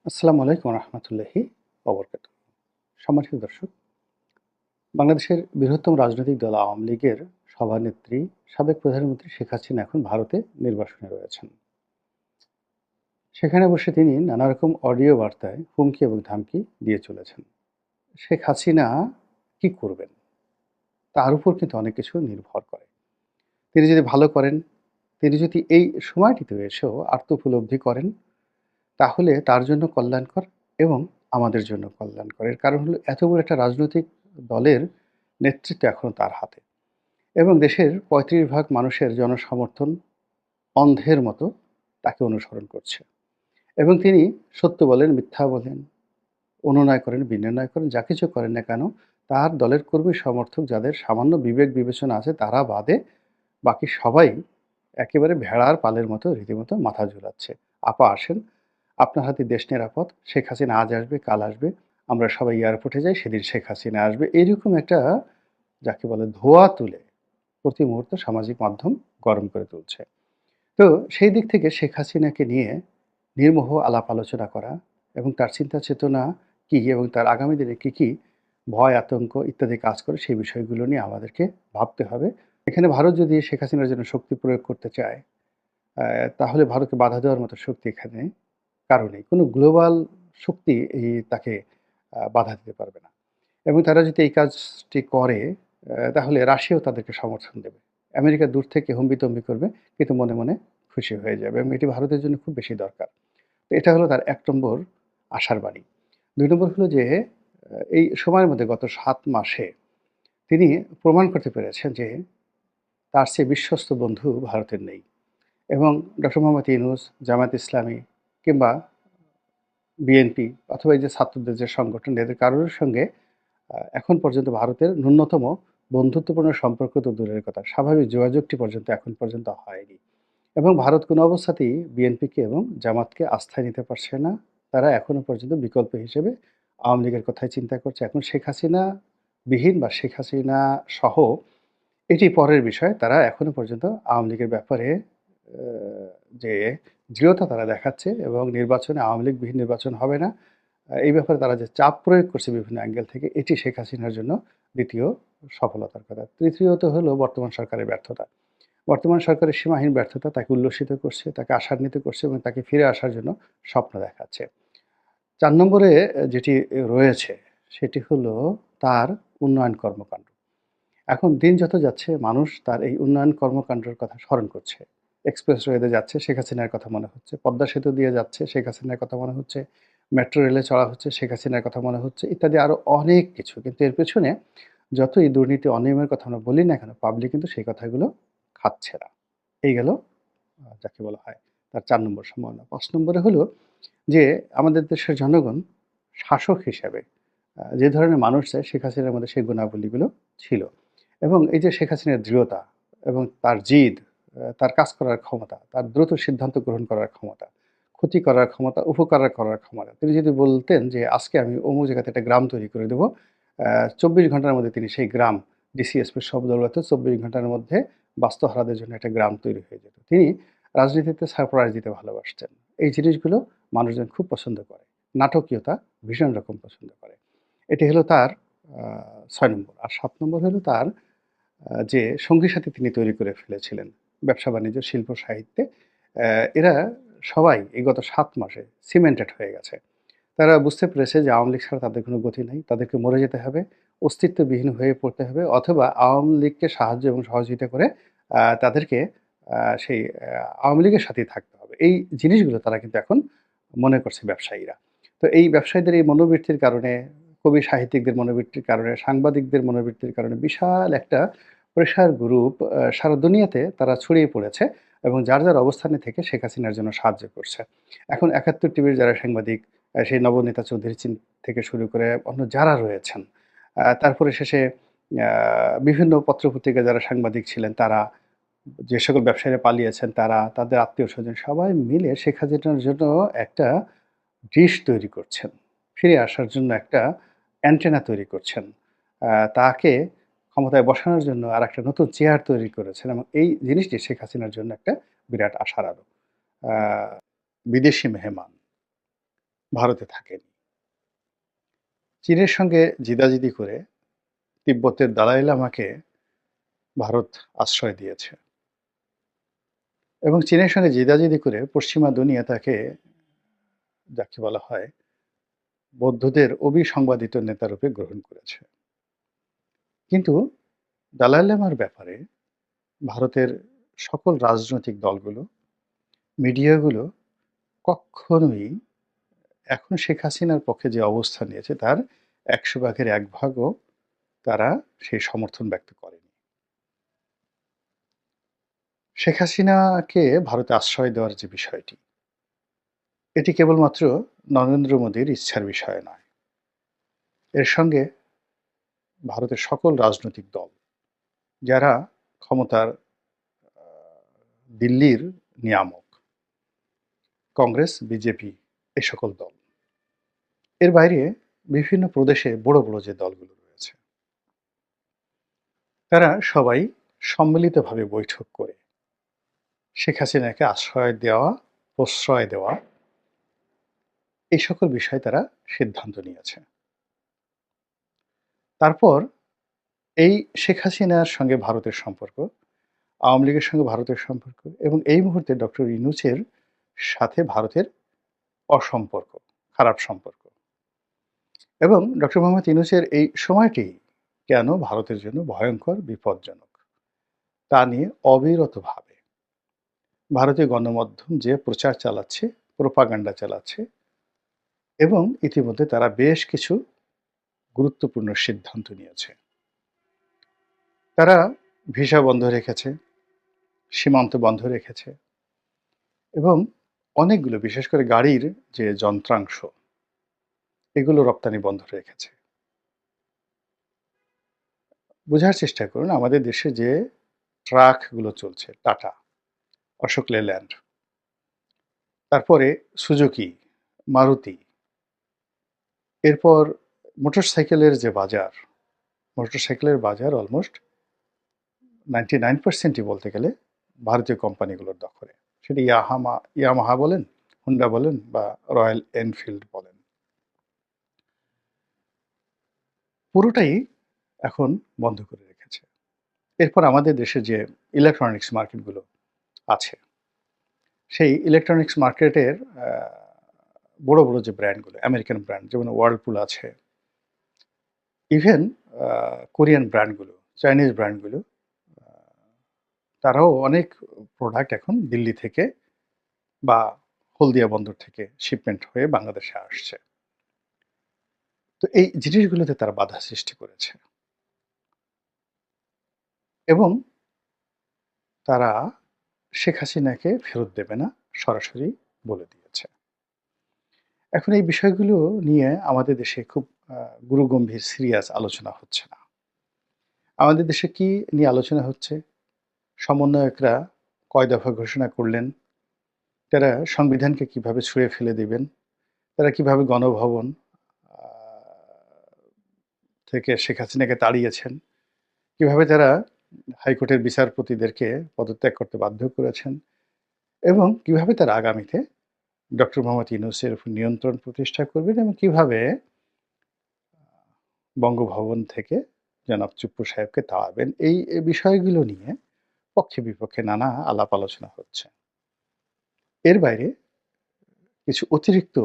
আসসালামু আলাইকুম রহমতুল্লাহি ওবরকাতুহ। সম্মানিত দর্শক, বাংলাদেশের বৃহত্তম রাজনৈতিক দল আওয়ামী লীগের সভানেত্রী সাবেক প্রধানমন্ত্রী শেখ হাসিনা এখন ভারতে নির্বাসনে রয়েছেন। সেখানে বসে তিনি নানা রকম অডিও বার্তায় হুমকি এবং ধামকি দিয়ে চলেছেন। শেখ হাসিনা কি করবেন তার উপর কিন্তু অনেক কিছু নির্ভর করে। তিনি যদি ভালো করেন, তিনি যদি এই সময়টিতে এসেও আত্মোপলব্ধি করেন, তাহলে তার জন্য কল্যাণকর এবং আমাদের জন্য কল্যাণকর। এর কারণ হলো এত বড় একটা রাজনৈতিক দলের নেতৃত্ব এখনো তার হাতে এবং দেশের ৩৫ ভাগ মানুষের জনসমর্থন অন্ধের মতো তাকে অনুসরণ করছে এবং তিনি সত্য বলেন, মিথ্যা বলেন, অনুনয় করেন, বিনিময় করেন, যা কিছু করেন না কেন, তার দলের কর্মী সমর্থক যাদের সামান্য বিবেক বিবেচনা আছে তারা বাদে বাকি সবাই একেবারে ভেড়ার পালের মতো রীতিমতো মাথা ঝুলাচ্ছে। আপা আসেন, আপনার হাতে দেশ নিরাপদ। শেখ হাসিনা আজ আসবে, কাল আসবে। আমরা সবাই এয়ারপোর্টে যাই, সেদিন শেখ হাসিনা আসবে। এরকম একটা যাকে বলে ধোঁয়া তুলে প্রতি মুহূর্তে সামাজিক মাধ্যম গরম করে তুলছে। তো সেই দিক থেকে শেখ হাসিনাকে নিয়ে নির্মোহ আলাপ আলোচনা করা এবং তার চিন্তা চেতনা কী এবং তার আগামী দিনে কী, কী ভয়, আতঙ্ক ইত্যাদি কাজ করে সেই বিষয়গুলো নিয়ে আমাদেরকে ভাবতে হবে। এখানে ভারত যদি শেখ হাসিনার জন্য শক্তি প্রয়োগ করতে চায়, তাহলে ভারতকে বাধা দেওয়ার মতো শক্তি এখানে কারো নেই। কোনো গ্লোবাল শক্তি তাকে বাধা দিতে পারবে না। এবং তারা যদি এই কাজটি করে তাহলে রাশিয়াও তাদেরকে সমর্থন দেবে। আমেরিকা দূর থেকে হম্বিতম্বি করবে কিন্তু মনে, মনে খুশি হয়ে যাবে এবং এটি ভারতের জন্য খুব বেশি দরকার। তো এটা হলো তার ১ নম্বর আশার বাণী। ২ নম্বর হলো যে এই সময়ের মধ্যে গত ৭ মাসে তিনি প্রমাণ করতে পেরেছেন যে তার চেয়ে বিশ্বস্ত বন্ধু ভারতের নেই এবং ডক্টর মোহাম্মদ ইউনূস, জামায়াত ইসলামী কিংবা বিএনপি অথবা এই যে ছাত্রদের যে সংগঠন এদের কারোর সঙ্গে এখন পর্যন্ত ভারতের ন্যূনতম বন্ধুত্বপূর্ণ সম্পর্ক তো দূরের কথা, স্বাভাবিক যোগাযোগটি পর্যন্ত এখন পর্যন্ত হয়নি। এবং ভারত কোনো অবস্থাতেই বিএনপিকে এবং জামাতকে আস্থায় নিতে পারছে না। তারা এখনো পর্যন্ত বিকল্প হিসেবে আওয়ামী লীগের কথাই চিন্তা করছে। এখন শেখ হাসিনা বিহীন বা শেখ হাসিনা সহ এটি পরের বিষয়। তারা এখনো পর্যন্ত আওয়ামী লীগের ব্যাপারে আ যে দৃঢ়তা তারা দেখাচ্ছে এবং নির্বাচনে আওয়ামী লীগবিহীন নির্বাচন হবে না। এই ব্যাপারে তারা যে চাপ প্রয়োগ করছে বিভিন্ন অ্যাঙ্গেল থেকে, এটি শেখ হাসিনার জন্য ২য় সফলতার কথা। তৃতীয়ত হলো বর্তমান সরকারের ব্যর্থতা। বর্তমান সরকারের সীমাহীন ব্যর্থতা তাকে উল্লসিত করছে, তাকে আশান্বিত করছে এবং তাকে ফিরে আসার জন্য স্বপ্ন দেখাচ্ছে। ৪ নম্বরে যেটি রয়েছে সেটি হলো তার উন্নয়ন কর্মকাণ্ড। এখন দিন যত যাচ্ছে মানুষ তার এই উন্নয়ন কর্মকাণ্ডের কথা স্মরণ করছে। এক্সপ্রেসওয়েতে যাচ্ছে, শেখ হাসিনার কথা মনে হচ্ছে। পদ্মা সেতু দিয়ে যাচ্ছে, শেখ হাসিনার কথা মনে হচ্ছে। মেট্রো রেলে চড়া হচ্ছে, শেখ হাসিনার কথা মনে হচ্ছে ইত্যাদি আরও অনেক কিছু। কিন্তু এর পেছনে যতই দুর্নীতি অনিয়মের কথা আমরা বলি না কেন, পাবলিক কিন্তু সেই কথাগুলো খাচ্ছে না। এই গেল যাকে বলা হয় তার ৪ নম্বর সম্ভাবনা। ৫ নম্বরে হলো যে আমাদের দেশের জনগণ শাসক হিসেবে যে ধরনের মানুষ চায় শেখ হাসিনার মধ্যে সেই গুণাবলীগুলো ছিল। এবং এই যে শেখ হাসিনার দৃঢ়তা এবং তার জিদ, তার কাজ করার ক্ষমতা, তার দ্রুত সিদ্ধান্ত গ্রহণ করার ক্ষমতা, ক্ষতি করার ক্ষমতা, উপকার করার ক্ষমতা। তিনি যদি বলতেন যে আজকে আমি অমুক জায়গাতে একটা গ্রাম তৈরি করে দেব, ২৪ ঘন্টার মধ্যে তিনি সেই গ্রাম ডিসি-এসপির সব দৌলতে ২৪ ঘন্টার মধ্যে বাস্তুহারাদের জন্য একটা গ্রাম তৈরি হয়ে যেত। তিনি রাজনীতিতে সারপ্রাইজ দিতে ভালোবাসতেন। এই জিনিসগুলো মানুষজন খুব পছন্দ করে। নাটকীয়তা ভীষণ রকম পছন্দ করে। এটি হলো তার আ ৬ নম্বর। আর ৭ নম্বর হলো তার যে সঙ্গী সাথী তিনি তৈরি করে ফেলেছিলেন ব্যবসা-বাণিজ্য, শিল্প, সাহিত্যে। এরা সবাই এই গত ৭ মাসে সিমেন্টেড হয়ে গেছে। তারা বুঝতে পেরেছে যে আওয়ামী লীগ ছাড়া তাদের কোনো গতি নাই। তাদেরকে মরে যেতে হবে, অস্তিত্ববিহীন হয়ে পড়তে হবে অথবা আওয়ামী লীগকে সাহায্য এবং সহযোগিতা করে তাদেরকে আ সেই আওয়ামী লীগের সাথেই থাকতে হবে। এই জিনিসগুলো তারা কিন্তু এখন মনে করছে ব্যবসায়ীরা। তো এই ব্যবসায়ীদের এই মনোবৃত্তির কারণে, কবি সাহিত্যিকদের মনোবৃত্তির কারণে, সাংবাদিকদের মনোবৃত্তির কারণে বিশাল একটা প্রেশার গ্রুপ সারা দুনিয়াতে তারা ছড়িয়ে পড়েছে এবং যার, যার অবস্থানে থেকে শেখ হাসিনার জন্য সাহায্য করছে। এখন ৭১ টিভির যারা সাংবাদিক সেই নবনীতা চৌধুরী থেকে শুরু করে অন্য যারা রয়েছেন, তারপরে শেষে আ বিভিন্ন পত্র-পত্রিকায় যারা সাংবাদিক ছিলেন তারা, যে সকল ব্যবসায়ীরা পালিয়েছেন তারা, তাদের আত্মীয়স্বজন সবাই মিলে শেখ হাসিনার জন্য একটা ডিশ তৈরি করছেন। ফিরে আসার জন্য একটা অ্যান্টেনা তৈরি করছেন। তাকে ক্ষমতায় বসানোর জন্য আরেকটা নতুন চেয়ার তৈরি করেছেন এবং এই জিনিসটি শেখ হাসিনার জন্য একটা বিরাট আশার আলো। আ বিদেশি মেহমান, ভারতে থাকেনি। চীনের সঙ্গে জিদাজিদি করে তিব্বতের দালাই লামাকে ভারত আশ্রয় দিয়েছে এবং চীনের সঙ্গে জিদাজিদি করে পশ্চিমা দুনিয়া তাকে, যাকে বলা হয় বৌদ্ধদের অবিসংবাদিত নেতারূপে গ্রহণ করেছে। কিন্তু দালাই লামার ব্যাপারে ভারতের সকল রাজনৈতিক দলগুলো, মিডিয়াগুলো কখনোই এখন শেখ হাসিনার পক্ষে যে অবস্থান নিয়েছে তার ১০০ ভাগের ১ ভাগও তারা সেই সমর্থন ব্যক্ত করেনি। শেখ হাসিনাকে ভারতে আশ্রয় দেওয়ার যে বিষয়টি, এটি কেবলমাত্র নরেন্দ্র মোদীর ইচ্ছার বিষয় নয়। এর সঙ্গে ভারতের সকল রাজনৈতিক দল, যারা ক্ষমতার দিল্লির নিয়ামক, কংগ্রেস, বিজেপি এ সকল দল। এর বাইরে বিভিন্ন প্রদেশে বড়, বড় যে দলগুলো রয়েছে, তারা সবাই সম্মিলিতভাবে বৈঠক করে শেখ হাসিনাকে আশ্রয় দেওয়া, প্রশ্রয় দেওয়া এই সকল বিষয়ে তারা সিদ্ধান্ত নিয়েছে। তারপর এই শেখ হাসিনার সঙ্গে ভারতের সম্পর্ক, আওয়ামী লীগের সঙ্গে ভারতের সম্পর্ক এবং এই মুহূর্তে ডক্টর ইউনূসের সাথে ভারতের অসম্পর্ক, খারাপ সম্পর্ক এবং ডক্টর মোহাম্মদ ইউনূসের এই সময়টি কেন ভারতের জন্য ভয়ংকর বিপজ্জনক, তা নিয়ে অবিরতভাবে ভারতীয় গণমাধ্যম যে প্রচার চালাচ্ছে, প্রোপাগান্ডা চালাচ্ছে এবং ইতিমধ্যে তারা বেশ কিছু গুরুত্বপূর্ণ সিদ্ধান্ত নিয়েছে। তারা ভিসা বন্ধ রেখেছে, সীমান্ত বন্ধ রেখেছে এবং অনেকগুলো, বিশেষ করে গাড়ির যে যন্ত্রাংশ, এগুলো রপ্তানি বন্ধ রেখেছে। বোঝার চেষ্টা করুন, আমাদের দেশে যে ট্রাকগুলো চলছে, টাটা, অশোক লেল্যান্ড, তারপরে সুজুকি, মারুতি, এরপর মোটরসাইকেলের যে বাজার, মোটরসাইকেলের বাজার অলমোস্ট 99% বলতে গেলে ভারতীয় কোম্পানিগুলোর দখলে। সেটা ইয়ামাহা বলেন, হুন্ডা বলেন বা রয়্যাল এনফিল্ড বলেন। পুরোটাই এখন বন্ধ করে রেখেছে। এরপর আমাদের দেশে যে ইলেকট্রনিক্স মার্কেটগুলো আছে, সেই ইলেকট্রনিক্স মার্কেটের বড়, বড় যে ব্র্যান্ডগুলো, আমেরিকান ব্র্যান্ড যেমন ওয়ার্লপুল আছে, ইভেন কোরিয়ান ব্র্যান্ডগুলো, চাইনিজ ব্র্যান্ডগুলো, আ তারাও অনেক প্রোডাক্ট এখন দিল্লি থেকে বা হলদিয়া বন্দর থেকে শিপমেন্ট হয়ে বাংলাদেশে আসছে। তো এই জিনিসগুলোতে তারা বাধা সৃষ্টি করেছে এবং তারা শেখ হাসিনাকে ফেরত দেবে না, সরাসরি বলে দিয়েছে। এখন এই বিষয়গুলো নিয়ে আমাদের দেশে খুব আ গুরুগম্ভীর সিরিয়াস আলোচনা হচ্ছে না। আমাদের দেশে কি নিয়ে আলোচনা হচ্ছে? সমন্বয়করা কয় দফা ঘোষণা করলেন, তারা সংবিধানকে কিভাবে ছুঁড়ে ফেলে দিবেন, তারা কিভাবে গণভবন আ থেকে শেখ হাসিনাকে তাড়িয়েছেন, কিভাবে তারা হাইকোর্টের বিচারপতিদেরকে পদত্যাগ করতে বাধ্য করেছেন এবং কিভাবে তারা আগামীতে ডক্টর মোহাম্মদ ইউনূসের উপর নিয়ন্ত্রণ প্রতিষ্ঠা করবেন এবং কিভাবে বঙ্গভবন থেকে জনাব চুপ্পু সাহেবকে তাড়াবেন। এই বিষয়গুলো নিয়ে পক্ষে বিপক্ষে নানা আলাপ আলোচনা হচ্ছে। এর বাইরে কিছু অতিরিক্ত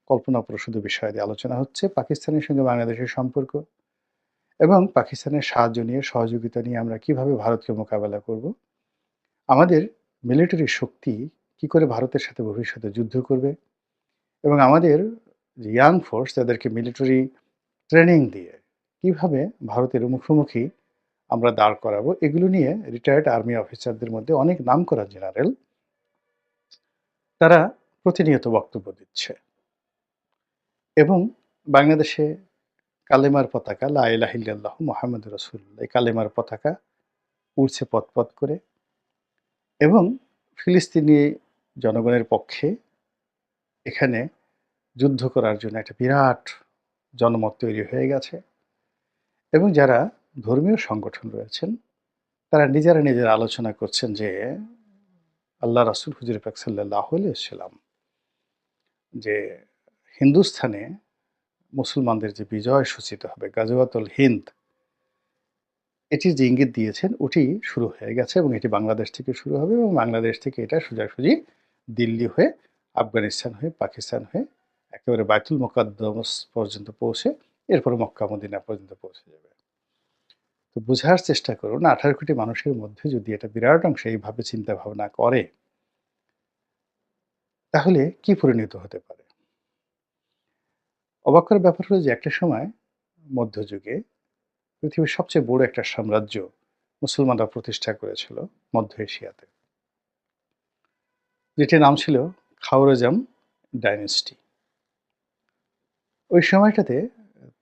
কল্পনাপ্রসূত বিষয় নিয়ে আলোচনা হচ্ছে। পাকিস্তানের সঙ্গে বাংলাদেশের সম্পর্ক এবং পাকিস্তানের সাহায্য নিয়ে, সহযোগিতা নিয়ে আমরা কিভাবে ভারতকে মোকাবেলা করব। আমাদের মিলিটারি শক্তি কি করে ভারতের সাথে ভবিষ্যতে যুদ্ধ করবে এবং আমাদের যে ইয়াং ফোর্স তাদেরকে মিলিটারি ট্রেনিং দিয়ে কিভাবে ভারতের মুখোমুখি আমরা দাঁড় করাবো, এগুলো নিয়ে রিটায়ার্ড আর্মি অফিসারদের মধ্যে অনেক নামকরা জেনারেল তারা প্রতিনিয়ত বক্তব্য দিচ্ছে এবং বাংলাদেশে কালেমার পতাকা লা ইলাহা ইল্লাল্লাহু মুহাম্মাদুর রাসূলুল্লাহ, এই কালেমার পতাকা উড়ছে পথ করে এবং ফিলিস্তিনি জনগণের পক্ষে এখানে যুদ্ধ করার জন্য একটা বিরাট জনমত তৈরি হয়ে গেছে এবং যারা ধর্মীয় সংগঠন রয়েছেন তারা নিজেরা আলোচনা করছেন যে আল্লাহ রাসূল হুজুর পাক সাল্লাল্লাহু আলাইহি ওয়াসাল্লাম যে হিন্দুস্থানে মুসলমানদের যে বিজয় সূচিত হবে, গাজওয়াতুল হিন্দ, এটির যে ইঙ্গিত দিয়েছেন ওটি শুরু হয়ে গেছে এবং এটি বাংলাদেশ থেকে শুরু হবে এবং বাংলাদেশ থেকে এটা সোজাসুজি দিল্লি হয়ে, আফগানিস্তান হয়ে, পাকিস্তান হয়ে একেবারে বায়তুল মোকাদ্দস পর্যন্ত পৌঁছে এরপরে মক্কা মদিনা পর্যন্ত পৌঁছে যাবে। তো বোঝার চেষ্টা করুন ১৮ কোটি মানুষের মধ্যে যদি এটা বিরাট অংশ এইভাবে চিন্তা ভাবনা করে, তাহলে কি পরিণত হতে পারে? অবাক করার ব্যাপার হলো যে একটা সময় মধ্যযুগে পৃথিবীর সবচেয়ে বড় একটা সাম্রাজ্য মুসলমানরা প্রতিষ্ঠা করেছিল মধ্য এশিয়াতে, যেটির নাম ছিল খাওয়ারেজম ডাইনেস্টি। ওই সময়টাতে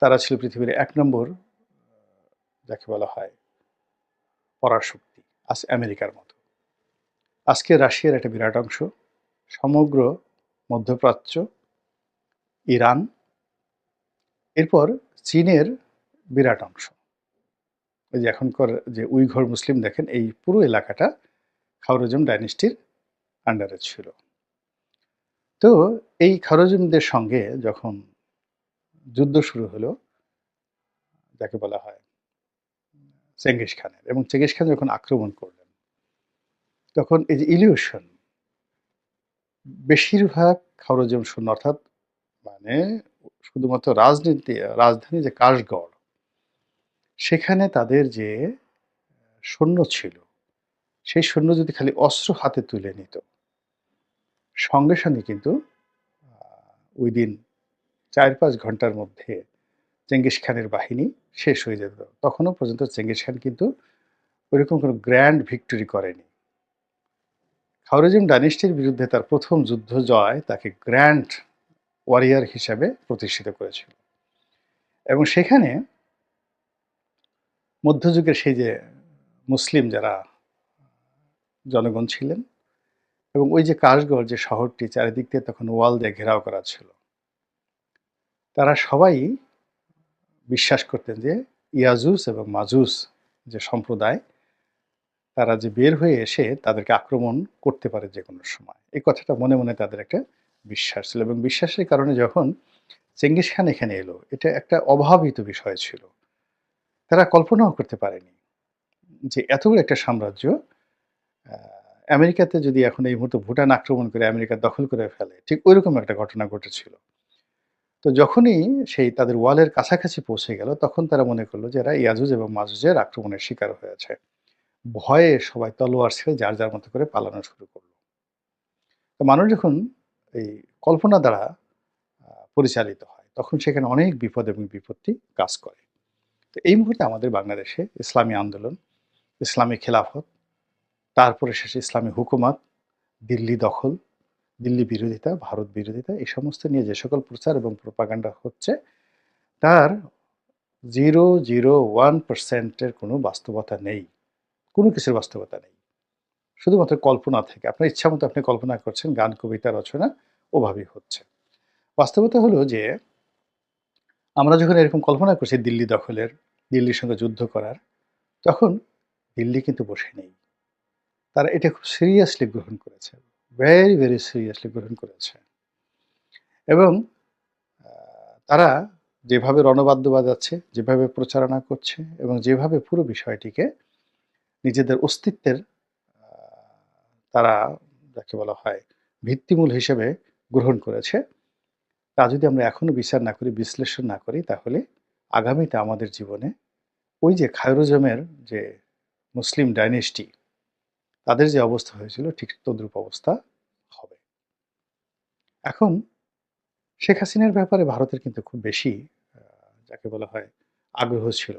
তারা ছিল পৃথিবীর ১ নম্বর যাকে বলা হয় পরাশক্তি, আজ আমেরিকার মতো। আজকে রাশিয়ার একটা বিরাট অংশ, সমগ্র মধ্যপ্রাচ্য, ইরান, এরপর চীনের বিরাট অংশ। ওই যে এখনকার যে উইঘুর মুসলিম দেখেন, এই পুরো এলাকাটা খাওয়ারেজম ডাইনেস্টির আন্ডারে ছিল। তো এই খাওয়ারেজমদের সঙ্গে যখন যুদ্ধ শুরু হলো, যাকে বলা হয় চেঙ্গিস খানের, এবং চেঙ্গিস খান যখন আক্রমণ করলেন, তখন এই যে ইলিউশন, বেশিরভাগ খাওয়ারেজম সৈন্য, অর্থাৎ মানে শুধুমাত্র রাজধানী যে কাশগড়, সেখানে তাদের যে সৈন্য ছিল, সেই সৈন্য যদি খালি অস্ত্র হাতে তুলে নিত, সঙ্গে সঙ্গে কিন্তু ওই দিন ৪-৫ ঘন্টার মধ্যে চেঙ্গিস খানের বাহিনী শেষ হয়ে যেত। তখনও পর্যন্ত চেঙ্গিস খান কিন্তু ওইরকম কোনো গ্র্যান্ড ভিক্টরি করেনি। খাওয়ারেজম ডাইনেস্টির বিরুদ্ধে তার প্রথম যুদ্ধ জয় তাকে গ্র্যান্ড ওয়ারিয়র হিসাবে প্রতিষ্ঠিত করেছিল। এবং সেখানে মধ্যযুগের সেই যে মুসলিম যারা জনগণ ছিলেন, এবং ওই যে কাশগড় যে শহরটি চারিদিক দিয়ে তখন ওয়াল দিয়ে ঘেরাও করা ছিল, তারা সবাই বিশ্বাস করতেন যে ইয়াজুজ এবং মাজুজ যে সম্প্রদায়, তারা যে বের হয়ে এসে তাদেরকে আক্রমণ করতে পারে যে কোনো সময়। এই কথাটা মনে মনে তাদের একটা বিশ্বাস ছিল, এবং বিশ্বাসের কারণে যখন চেঙ্গিস খান এখানে এলো, এটা একটা অভাবিত বিষয় ছিল। তারা কল্পনাও করতে পারেনি যে এত বড় একটা সাম্রাজ্য আমেরিকাতে যদি এখন এই মুহূর্তে ভুটান আক্রমণ করে আমেরিকা দখল করে ফেলে, ঠিক ঐরকম একটা ঘটনা ঘটেছিল। তো যখনই সেই তাদের ওয়ালের কাছাকাছি পৌঁছে গেল, তখন তারা মনে করলো যে এরা ইয়াজুজ এবং মাজুজের আক্রমণের শিকার হয়েছে। ভয়ে সবাই তলোয়ার ছেড়ে যার যার মতো করে পালানো শুরু করলো। তো মানুষ যখন এই কল্পনা দ্বারা পরিচালিত হয়, তখন সেখানে অনেক বিপদ এবং বিপত্তি কাজ করে। তো এই মুহূর্তে আমাদের বাংলাদেশে ইসলামী আন্দোলন, ইসলামী খেলাফত, তারপরে শেষে ইসলামী হুকুমাত, দিল্লি দখল, দিল্লি বিরোধিতা, ভারত বিরোধিতা, এই সমস্ত নিয়ে যে সকল প্রচার এবং প্রোপাগান্ডা হচ্ছে, তার 0.01% এর কোনো বাস্তবতা নেই। কোনো কিছুর বাস্তবতা নেই। শুধুমাত্র কল্পনা থেকে, আপনার ইচ্ছামতো আপনি কল্পনা করছেন, গান, কবিতা রচনা ওভাবেই হচ্ছে। বাস্তবতা হলো যে আমরা যখন এরকম কল্পনা করছি দিল্লি দখলের, দিল্লির সঙ্গে যুদ্ধ করার, তখন দিল্লি কিন্তু বসে নেই। তারা এটা খুব সিরিয়াসলি গ্রহণ করেছে। ভেরি, ভেরি সিরিয়াসলি গ্রহণ করেছে। এবং তারা যেভাবে রণবাদ্য বাজাচ্ছে, যেভাবে প্রচারণা করছে, এবং যেভাবে পুরো বিষয়টিকে নিজেদের অস্তিত্বের আ তারা যাকে বলা হয় ভিত্তিমূল হিসেবে গ্রহণ করেছে, তা যদি আমরা এখনো বিচার না করি, বিশ্লেষণ না করি, তাহলে আগামীতে আমাদের জীবনে ওই যে খায়রুজমের যে মুসলিম ডাইনেস্টি, তাদের যে অবস্থা হয়েছিল ঠিক তদ্রূপ অবস্থা হবে। এখন শেখ হাসিনার ব্যাপারে ভারতের কিন্তু খুব বেশি আ যাকে বলা হয় আগ্রহ ছিল।